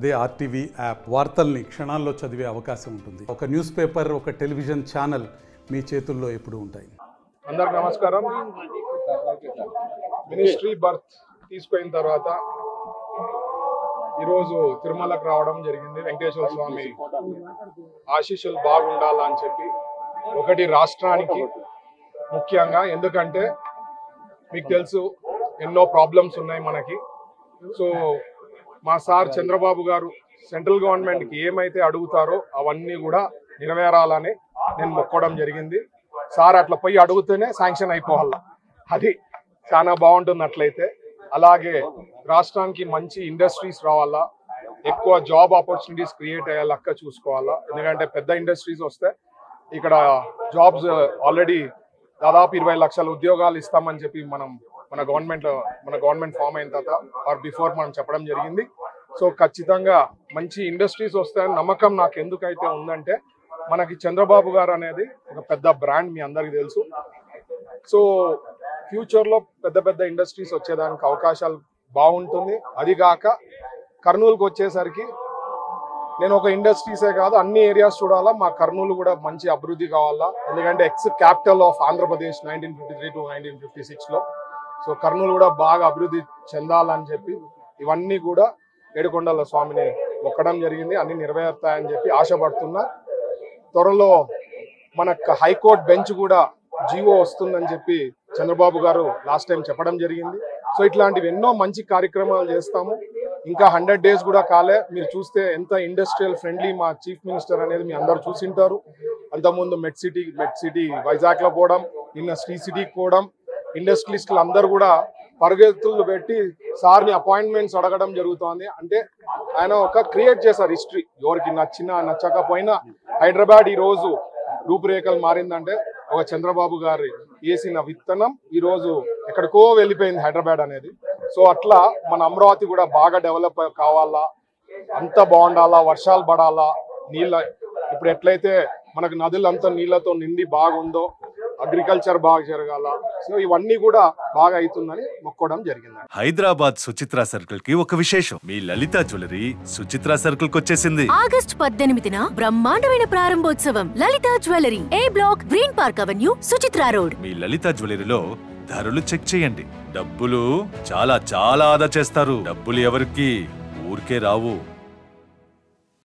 అదే RTV app వార్తల్ని క్షణాల్లో చదివే అవకాశం ఉంటుంది. ఒక న్యూస్ పేపర్, ఒక టెలివిజన్ ఛానల్ మీ చేతుల్లో ఎప్పుడూ ఉంటాయి. అందరికి నమస్కారం. మినిస్ట్రీ బర్త్ తీసుకున్న తర్వాత ఈరోజు తిరుమలకు రావడం జరిగింది. వెంకటేశ్వర స్వామి ఆశీస్సులు బాగుండాలని చెప్పి, ఒకటి రాష్ట్రానికి ముఖ్యంగా, ఎందుకంటే మీకు తెలుసు ఎన్నో ప్రాబ్లమ్స్ ఉన్నాయి మనకి. సో మా సార్ చంద్రబాబు గారు సెంట్రల్ గవర్నమెంట్కి ఏమైతే అడుగుతారో అవన్నీ కూడా నెరవేరాలని నేను మొక్కడం జరిగింది. సార్ అట్లా పోయి అడిగితేనే శాంక్షన్ అయిపోవాలా, అది చాలా బాగుంటుంది. అట్లయితే అలాగే రాష్ట్రానికి మంచి ఇండస్ట్రీస్ రావాలా, ఎక్కువ జాబ్ ఆపర్చునిటీస్ క్రియేట్ అయ్యే లెక్క చూసుకోవాలా. ఎందుకంటే పెద్ద ఇండస్ట్రీస్ వస్తే ఇక్కడ జాబ్స్ ఆల్రెడీ దాదాపు 20 లక్షల ఉద్యోగాలు ఇస్తామని చెప్పి మన గవర్నమెంట్ ఫామ్ అయిన తర్వాత ఆర్ బిఫోర్ మనం చెప్పడం జరిగింది. సో ఖచ్చితంగా మంచి ఇండస్ట్రీస్ వస్తాయని నమ్మకం నాకు ఎందుకైతే ఉందంటే, మనకి చంద్రబాబు గారు అనేది ఒక పెద్ద బ్రాండ్, మీ అందరికీ తెలుసు. సో ఫ్యూచర్లో పెద్ద పెద్ద ఇండస్ట్రీస్ వచ్చేదానికి అవకాశాలు బాగుంటుంది. అదిగాక కర్నూలుకి వచ్చేసరికి నేను ఒక ఇండస్ట్రీసే కాదు అన్ని ఏరియాస్ చూడాలా. మా కర్నూలు కూడా మంచి అభివృద్ధి కావాలా, ఎందుకంటే ex capital of Andhra Pradesh 1953 to 1956లో. సో కర్నూలు కూడా బాగా అభివృద్ధి చెందాలని చెప్పి ఇవన్నీ కూడా ఏడుకొండల స్వామిని మొక్కడం జరిగింది. అన్ని నెరవేరుతాయని చెప్పి ఆశపడుతున్నా. త్వరలో మనకు హైకోర్టు బెంచ్ కూడా జీవో వస్తుందని చెప్పి చంద్రబాబు గారు లాస్ట్ టైం చెప్పడం జరిగింది. సో ఇట్లాంటివి ఎన్నో మంచి కార్యక్రమాలు చేస్తాము. ఇంకా 100 days కూడా కాలే. మీరు చూస్తే ఎంత ఇండస్ట్రియల్ ఫ్రెండ్లీ మా చీఫ్ మినిస్టర్ అనేది మీ అందరు చూసింటారు. అంతకుముందు మెడ్ సిటీ వైజాగ్లో పోవడం, నిన్న శ్రీ సిటీకి పోవడం, ఇండస్ట్రియలిస్టులు అందరూ కూడా పరుగెత్తులు పెట్టి సార్ని అపాయింట్మెంట్స్ అడగడం జరుగుతోంది. అంటే ఆయన ఒక క్రియేట్ చేశారు హిస్టరీ. ఎవరికి నచ్చినా నచ్చకపోయినా హైదరాబాద్ ఈరోజు రూపురేఖలు మారిందంటే ఒక చంద్రబాబు గారి వేసిన విత్తనం ఈరోజు ఎక్కడికో వెళ్ళిపోయింది హైదరాబాద్ అనేది. సో అట్లా మన అమరావతి కూడా బాగా డెవలప్ కావాలా, అంతా బాగుండాలా, వర్షాలు పడాలా, ఇప్పుడు ఎట్లయితే మనకు నదులు అంతా నీళ్లతో నిండి బాగుందో అగ్రికల్చర్ బాగా జరగాల. సో ఇవన్నీ కూడా బాగా అవుతుందని మొక్కడం జరిగింది. హైదరాబాద్ సుచిత్ర సర్కిల్ కి ఒక విశేషం. మీ లలిత జ్యువెలరీ సుచిత్ర సర్కిల్ కి వచ్చేసింది. ఆగస్ట్ 18న బ్రహ్మాండమైన ప్రారంభోత్సవం. Lalitha jewellery, A block, green park avenue, Suchitra road. మీ లలిత జ్యువెలరీలో ధరలు చెక్ చేయండి. డబ్బులు చాలా చాలా ఆదా చేస్తారు. డబ్బులు ఎవరికి ఊరికే రావు.